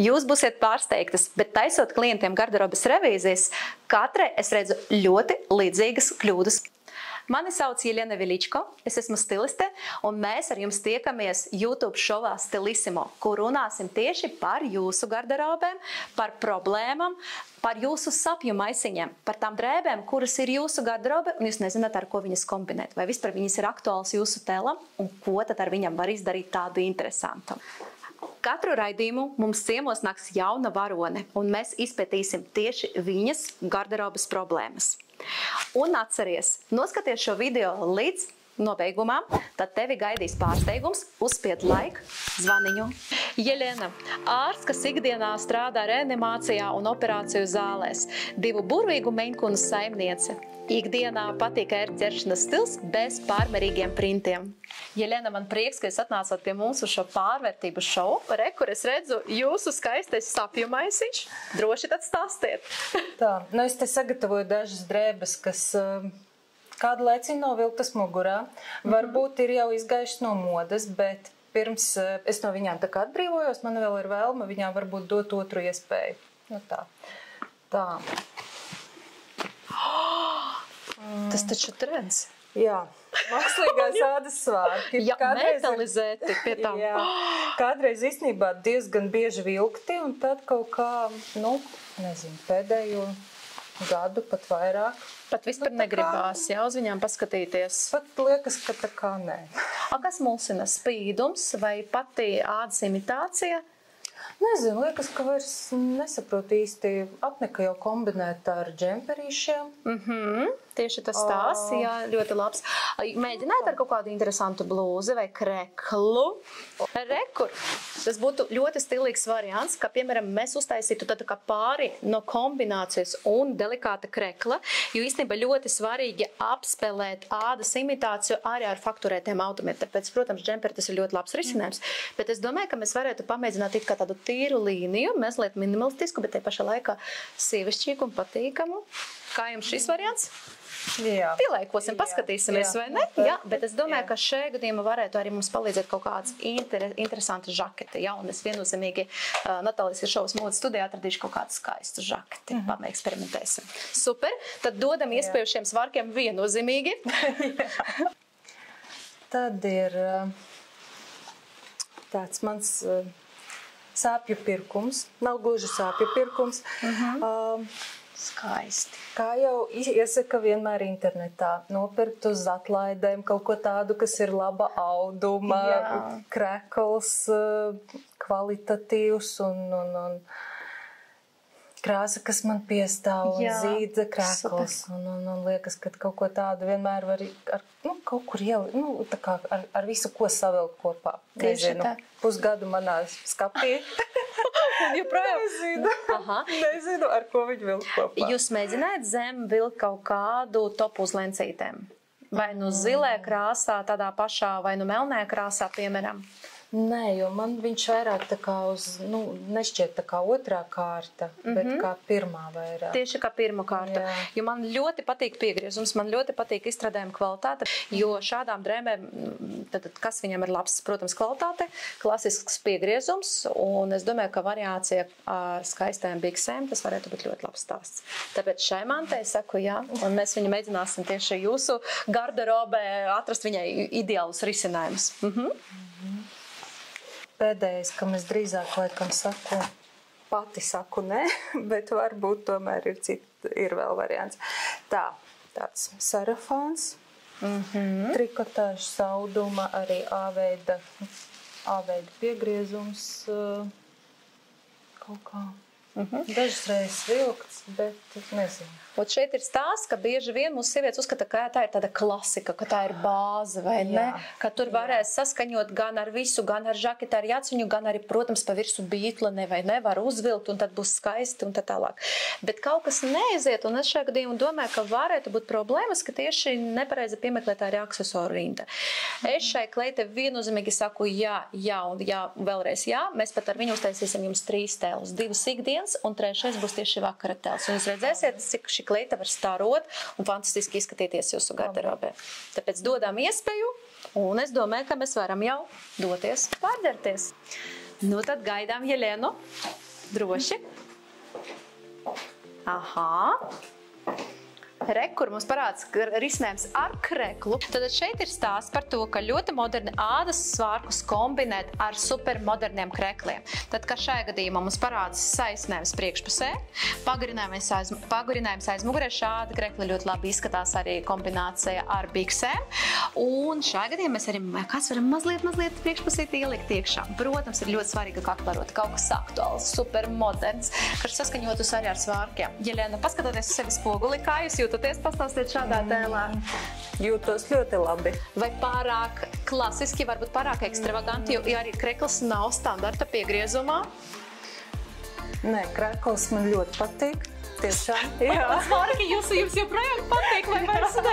jūs būsiet pārsteigtas, bet taisot klientiem garderobes revīzijas, katrai es redzu ļoti līdzīgas kļūdas. Mani sauc Jelena Veličko, es esmu stiliste, un mēs ar jums tiekamies YouTube šovā Stilissimo, kur runāsim tieši par jūsu garderobēm, par problēmām, par jūsu sapņu maisiņiem, par tām drēbēm, kuras ir jūsu garderobe, un jūs nezināt, ar ko viņas kombinēt, vai vispār viņas ir aktuāls jūsu tēlam, un ko tad ar viņam var izdarīt tādu interesantu. Katru raidījumu mums ciemos nāks jauna varone, un mēs izpētīsim tieši viņas garderobes problēmas. Un atceries, noskaties šo video līdz nobeigumam, tad tevi gaidīs pārsteigums, uzspied like, zvaniņu. Jelena, ārsts, kas ikdienā strādā reanimācijā un operāciju zālēs, 2 burvīgu meņkunu saimniece. Ikdienā patīk ērģeršanas stils bez pārmērīgiem printiem. Jelena, man prieks, ka jūs atnācāt pie mums uz šo pārvērtību šovu. Re, kur es redzu jūsu skaistais sapju maisiņš. Droši tad stāstiet. Tā, es te sagatavoju dažas drēbes, kas kādu laiciņu novilktas mugurā. Varbūt ir jau izgājušas no modes, bet pirms es no viņām tā kā atbrīvojos, man vēl ir vēlme viņām varbūt dot otru iespēju. Nu tā. Tas taču trends. Jā, mākslīgās ādas svārki. Jā, metalizēti pie tām. Jā, kādreiz īstenībā diezgan bieži vilkti, un tad kaut kā, nezinu, pēdējo gadu pat vairāk. Pat vispār negribās, jā, uz viņām paskatīties. Pat liekas, ka tā kā nē. Kas mulsina, spīdums vai pati ādas imitācija? Nezinu, liekas, ka vairs nesaprotu īsti apnika jau kombinēt ar džemperīšiem. Tieši tas stāsts, jā, ļoti labs. Mēģināt ar kaut kādu interesantu blūzi vai kreklu. Rekur. Tas būtu ļoti stilīgs variants, ka, piemēram, mēs uztaisītu tad kā pāri no kombinācijas un delikāta krekla, jo īstenībā ļoti svarīgi apspēlēt ādas imitāciju arī ar fakturētiem automiem. Tāpēc, protams, džemperi tas ir ļoti labs risinājums, bet es domāju, ka mēs varētu pamēģināt it kā tādu tīru līniju, mazliet minimalistisku, bet te pašā laikā sievišķīgu un patīkamu. Kā jums šis variants? Jā. Pielaikosim, paskatīsimies, vai ne? Jā, bet es domāju, ka šajā gadījumā varētu arī mums palīdzēt kaut kāds interesants žaketi. Jā, un es viennozīmīgi Natālijas Iršovas modes studijā atradīšu kaut kādu skaistu žaketi. Eksperimentēsim. Super, tad dodam iespēju šiem svarkiem viennozīmīgi. Tad ir tāds mans sāpju pirkums. Nav gluži sāpju pirkums. Skaisti. Kā jau iesaka vienmēr internetā, nopirkt uz atlaidēm kaut ko tādu, kas ir laba auduma, krekls, kvalitatīvs un krāsa, kas man piestāv, un zīdze krekls. Un liekas, ka kaut ko tādu vienmēr var kaut kur jau, tā kā ar visu, ko savilkt kopā. Nezinu, pusgadu manā skapī. Nezinu, ar ko viņi vilk kopā. Jūs mēģināt zem vilkt kaut kādu topu uz lencītēm? Vai nu zilē krāsā, tādā pašā, vai nu melnē krāsā, piemēram? Nē, jo man viņš vairāk tā kā nešķiet tā kā otrā kārta, bet kā pirmā vairāk. Tieši kā pirmā kārta. Jā. Jo man ļoti patīk piegriezums, man ļoti patīk izstrādājuma kvalitāte, jo šādām drēbēm, tad kas viņam ir labs, protams, kvalitāte, klasisks piegriezums, un es domāju, ka variācija ar skaistām biksēm, tas varētu būt ļoti labs stāsts. Tāpēc šai mantei saku jā, un mēs viņu mēģināsim tieši jūsu garderobē atrast viņai ideālus risinājumus. Pēdējais, kam es drīzāk laikam pati saku ne, bet varbūt tomēr ir vēl variants. Tāds sarafāns, trikotāžas auduma, arī A-veida piegriezums kaut kā. Dažas reizes vilkts, bet nezinu. Un šeit ir stāsts, ka bieži vien mūsu sievietes uzskata, ka tā ir tāda klasika, ka tā ir bāze, vai ne? Ka tur varēs saskaņot gan ar visu, gan ar žaketi, ar jaciņu, gan arī, protams, pa virsu bītlene, vai ne, var uzvilkt, un tad būs skaisti, un tā tālāk. Bet kaut kas neaiziet, un es šajā gadījumā domāju, ka varētu būt problēmas, ka tieši nepareizi piemeklēt arī aksesuāru rinda. Es šai kleite viennozīmīgi saku jā, un jā, vēlreiz jā. Mēs pat ar viņu uztaisīsim jums 3 tēlus, 2 ikdienas, un 3. būs tieši vakara tēls. Un jūs redzēsiet, cik šī kleita var starot un fantastiski izskatīties jūsu garderobē. Tāpēc dodām iespēju, un es domāju, ka mēs varam jau doties pārģerties. Nu tad gaidām Jelenu. droši. Aha. Kur mums parāds risinājums ar kreklu. Tad šeit ir stāsts par to, ka ļoti moderni ādas svārkus kombinēt ar supermoderniem krekliem. Tad, kā šajā gadījumā mums parādas saīsinājums priekšpusē, pagarinājums aizmugurē, šādi krekli ļoti labi izskatās arī kombinācija ar biksēm. Un šajā gadījumā mēs arī varam mazliet priekšpusīt ielikt iekšā. Protams, ir ļoti svarīgi kaklarot kaut kas aktuāls, supermoderns, kas saskaņotus arī ar svārkiem. Jelena, paskatoties uz sevi spoguli, kā jūs jūtaties, pastāstiet šādā tēlā? Jūtos ļoti labi. Vai pārāk klasiski, varbūt pārāk ekstravaganti, jo arī krekls nav standarta piegriezumā? Nē, krekls man ļoti patīk. Tiešām. Jā. Svārki jums joprojām patīk, vai vairs ne?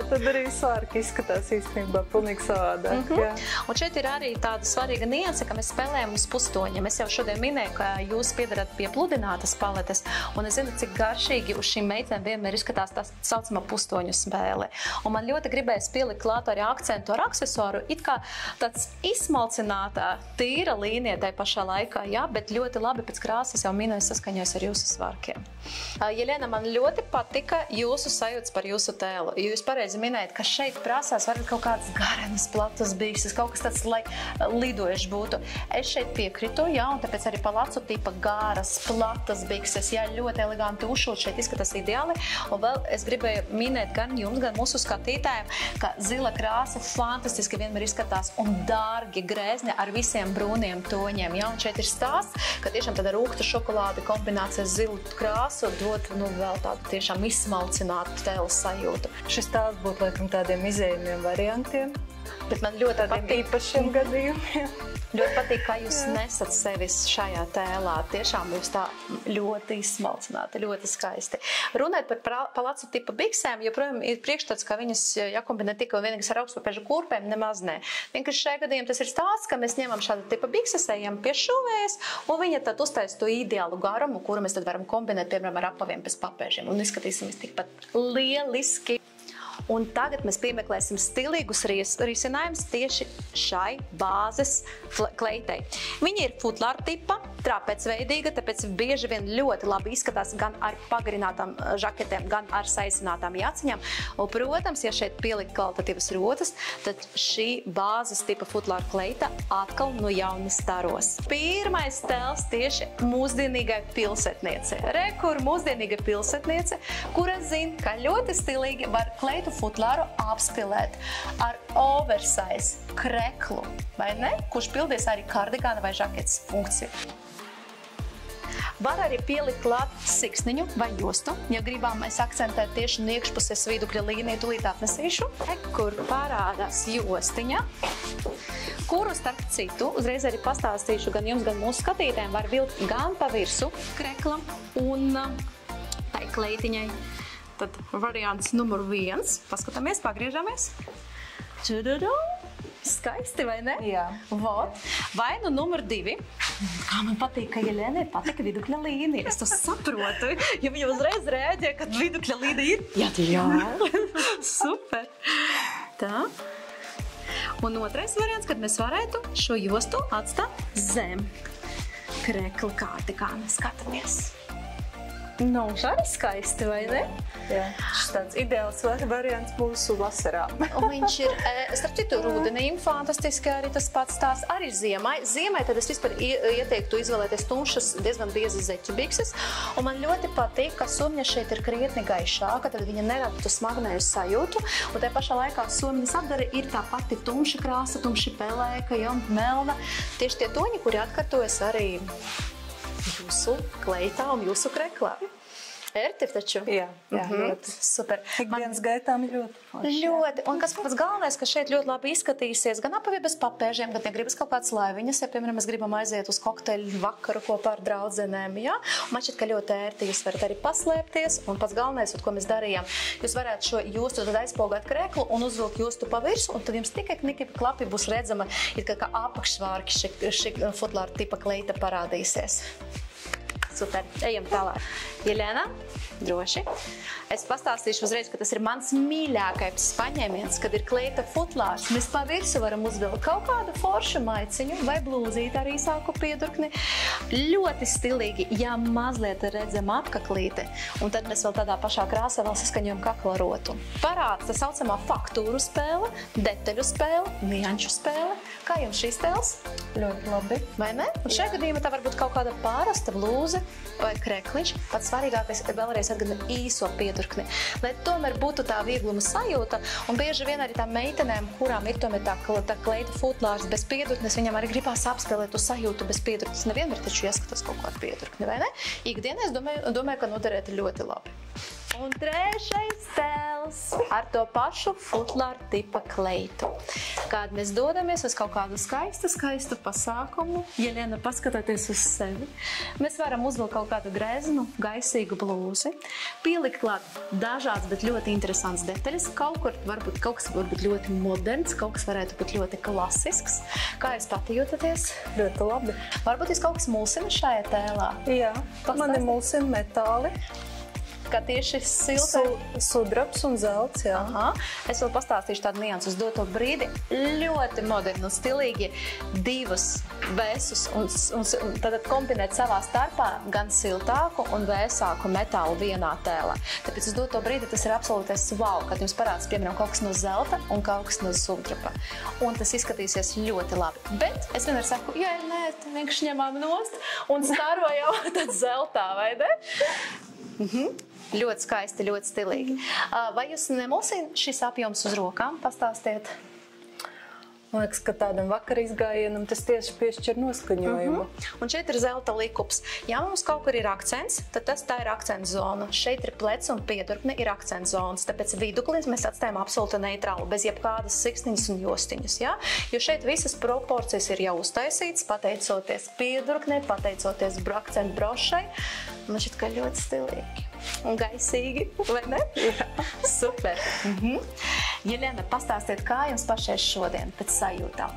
Tad arī svārki izskatās īstenībā pilnīgi savādāk. Un šeit ir arī tāda svarīga nianse, ka mēs spēlējam uz pustoņiem. Es jau šodien minēju, ka jūs piedarat pie pludinātas paletes, un es zinu, cik garšīgi uz šīm meitēm vienmēr izskatās tā saucamā pustoņu spēle. Un man ļoti gribēs pielikt klāt arī akcentu ar aksesuāru, it kā tāds izsmalcinātā, tīra līnija tai pašā laikā, jā, bet ļoti labi pēc krāsas jau minēju saskaņojas ar jūsu svārkiem. Jelena, man ļoti patika jūsu sajūtas par jūsu tēlu. Jūs pareizi minējat, ka šeit prasās varbūt kaut kādas garenas, platas bikses, kaut kas tāds, lai lidojuši būtu. Es šeit piekritu, jā, un tāpēc arī palacu tipa garas, platas bikses, jā, ļoti eleganti ušūt, šeit izskatās ideāli. Un vēl es gribēju minēt gan jums, gan mūsu skatītājiem, ka zila krāsa fantastiski vienmēr izskatās un dārgi grēzni ar visiem brūniem toņiem, jā, un šeit ir stāsts, ka tiešām tāda rūkta šokolāde kombinācija zilu krāsu dot vēl tādu tiešām izsmalcinātu tēlas sajūtu. Šis tēls būtu laikam tādiem izējumiem variantiem. Bet man ļoti patīk īpašiem gadījumiem. Ļoti patīk, kā jūs nesat sevis šajā tēlā. Tiešām jūs tā ļoti izsmalcināti, ļoti skaisti. Runājot par palacu tipa biksēm, joprojām ir priekšstats, ka viņas jākombinē tikai un vienīgas ar augstpapežu kurpēm, nemaz ne. Vienkārši šajā gadījumā tas ir stāsts, ka mēs ņemam šādu tipa bikses, ejam pie šuvējas, un viņa tad uztais to ideālu garumu, kuru mēs tad varam kombinēt, piemēram, ar apaviem bez papežiem. Un izskatīsimies tikpat lieliski. Un tagad mēs piemeklēsim stilīgus risinājumus tieši šai bāzes kleitai. Viņa ir futlāra tipa, trapecveidīga, tāpēc bieži vien ļoti labi izskatās gan ar pagarinātām žaketēm, gan ar saīsinātām jaciņām. Un, protams, ja šeit pielikt kvalitatīvas rotas, tad šī bāzes tipa futlāra kleita atkal no jauna staros. Pirmais tēls tieši mūsdienīgai pilsētniece. Kur mūsdienīga pilsētniece, kura zina, ka ļoti stilīgi var kleitu futlāru apspilēt ar oversize kreklu, vai ne? Kurš pildies arī kardigāna vai žaketes funkciju. Var arī pielikt klāt siksniņu vai jostu, ja gribam mēs akcentēt tieši iekšpuses vidukļa līniju, tūlīt atnesīšu, kur parādās jostiņa, kuru starp citu, uzreiz arī pastāstīšu gan jums, gan mūsu skatītājiem, var vilkt gan pa virsu kreklam un tai kleitiņai. Tad variants numur 1. Paskatāmies, pagriežamies. Čududu! Skaisti, vai ne? Jā. Vot. Vai nu numur 2. Kā man patīk, ka Jelenai patika vidukļa līnija. Es to saprotu, jo viņa uzreiz rēģē, kad vidukļa līnija ir. Jā. Super. Tā. Un otrais variants, kad mēs varētu šo jostu atstāt zem krekla kārtikāna. Skatāmies. Nu, arī skaisti, vai ne? Jā, šis tāds ideāls variants mūsu vasarā. Un viņš ir, starp citu, rudenīm fantastiski arī tas pats tās arī ziemai. Ziemai tad es vispār ieteiktu izvēlēties tumšas, diezgan biezas zeķu bikses. Un man ļoti patīk, ka sumņa šeit ir krietni gaišāka, tad viņa nerada tu smagnēju sajūtu. Un tajā pašā laikā sumņas apdare ir tā pati tumša krāsa, tumši pelēka, ja, un melna. Tieši tie toņi, kuri atkārtojas arī jūsu kleitā un jūsu kreklā. Ērti taču? Jā, ļoti. Super. Ikdienas gaitām ļoti forši. Ļoti. Un kas pats galvenais, ka šeit ļoti labi izskatīsies gan apavie bez papēžiem, gan ja gribas kaut kādas laiviņas, ja, piemēram, mēs gribam aiziet uz kokteļu vakaru kopā ar draudzenēm, jā. Un man šķiet, ka ļoti ērti jūs varat arī paslēpties, un pats galvenais, ko mēs darījām, jūs varētu šo jostu tad aizpogāt kreklu un uzvilkt jostu pa virsu, un tad jums tikai knipi klapi būs redzama, it kā apakšvārki šī futlāra tipa kleita parādīsies. Super, ejam tālāk. Jelena, droši. Es pastāstīšu uzreiz, ka tas ir mans mīļākais paņēmiens, kad ir kleita futlārs. Mēs pa visu varam uzvilkt kaut kādu foršu maiciņu vai blūzīti ar īsāku piedurkni. Ļoti stilīgi, ja mazliet redzam apkaklīti, un tad mēs vēl tādā pašā krāsā vēl saskaņojam kakla rotu. Parāds tā saucamā faktūru spēle, detaļu spēle, nianšu spēle. Kā jums šīs spēles? Ļoti labi. Vai ne? Un šajā gadījumā tā var būt kaut kāda pārasta blūze vai krekliņš. Pats svarīgākais ir vēlreiz atgādināt īso piedurkni, lai tomēr būtu tā viegluma sajūta. Un bieži vien arī tām meitenēm, kurām ir tomēr tā kleita futlārs bez piedurknes, viņam arī gribās apspēlēt to sajūtu bez piedurknes. Nevienmēr taču ieskatās kaut kādu piedurkni, vai ne? Ikdienā es domāju, ka noderētu ļoti labi. Un trešais spēles ar to pašu futlāru tipa kleitu. Kad mēs dodamies uz kaut kādu skaistu pasākumu, Jelena, paskatāties uz sevi, mēs varam uzvilkt kaut kādu greznu, gaisīgu blūzi, pielikt klāt dažādas, bet ļoti interesants detaļas. Kaut kas varbūt ļoti moderns, kaut kas varētu būt ļoti klasisks. Kā jūs pati jūtaties? Ļoti labi. Varbūt jūs kaut kas mulsina šajā tēlā? Jā, mani mulsina metāli. Kā tieši silta? Sudrabs un zelts, jā. Aha. Es vēl pastāstīšu tādu niansu uz doto brīdi. Ļoti moderni un stilīgi divus vēsus un tad kombinēt savā starpā gan siltāku un vēsāku metālu vienā tēlā. Tāpēc uz doto brīdi tas ir absolūtais wow, kad jums parāds, piemēram, kaut kas no zelta un kaut kas no sudraba. Un tas izskatīsies ļoti labi. Bet es vienmēr saku, ja nē, tad vienkārši ņemam nost un starojam tad zeltā, vai ne? Ļoti skaisti, ļoti stilīgi. Vai jūs nemulsina šis apjoms uz rokām? Pastāstiet. Man liekas, ka tādam vakarīzgājienam tas tieši piešķir noskaņojumu. Un šeit ir zelta likups. Ja mums kaut kur ir akcents, tad tā ir akcents zona. Šeit ir plecs un piedurkne ir akcents zonas. Tāpēc viduklis mēs atstājam absolūti neitrālu, bez jebkādas siksniņas un jostiņas. Ja? Jo šeit visas proporcijas ir jau uztaisītas, pateicoties piedurknei, pateicoties akcentu brošai. Man šķiet, ka ļoti stilīgi un gaisīgi, vai ne? Jā. Super. Jelena, pastāstiet, kā jums pašai šodien pēc sajūtām?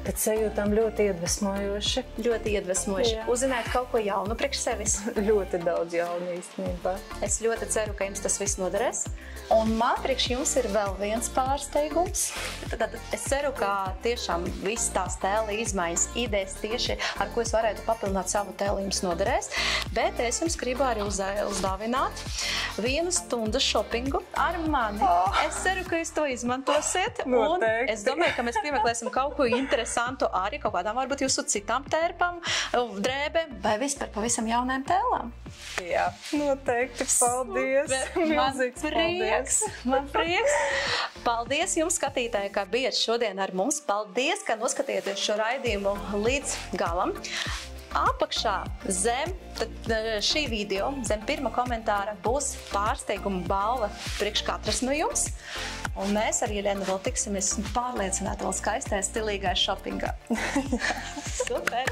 Pēc sajūtām ļoti iedvesmojoši. Ļoti iedvesmojoši. Uzzināt kaut ko jaunu priekš sevis? Ļoti daudz jaunu īstenībā. Es ļoti ceru, ka jums tas viss noderēs. Un man priekš jums ir vēl viens pārsteigums. Tad es ceru, ka tiešām viss tās tēla izmaiņas, idejas tieši, ar ko es varētu papildināt savu tēlu, jums noderēs. Bet es jums gribu arī uzdāvināt 1 stundu šopingu ar mani. Es ceru, ka jūs to izmantosiet. Noteikti. Un es domāju, ka mēs piemeklēsim kaut ko interesantu arī kaut kādām varbūt jūsu citām tērpām, drēbēm vai vispār pavisam jaunām tēlām. Jā, noteikti. Paldies. Milzīgs paldies. Man prieks. Paldies jums, skatītāji, ka bijat šodien ar mums. Paldies, ka noskatījāties šo raidījumu līdz galam. Apakšā zem šī video, zem pirmā komentāra būs pārsteiguma balva priekš katras no jums. Un mēs ar Jelenu vēl tiksimies pārliecināti vēl skaistajā, stilīgajā šopingā. Super!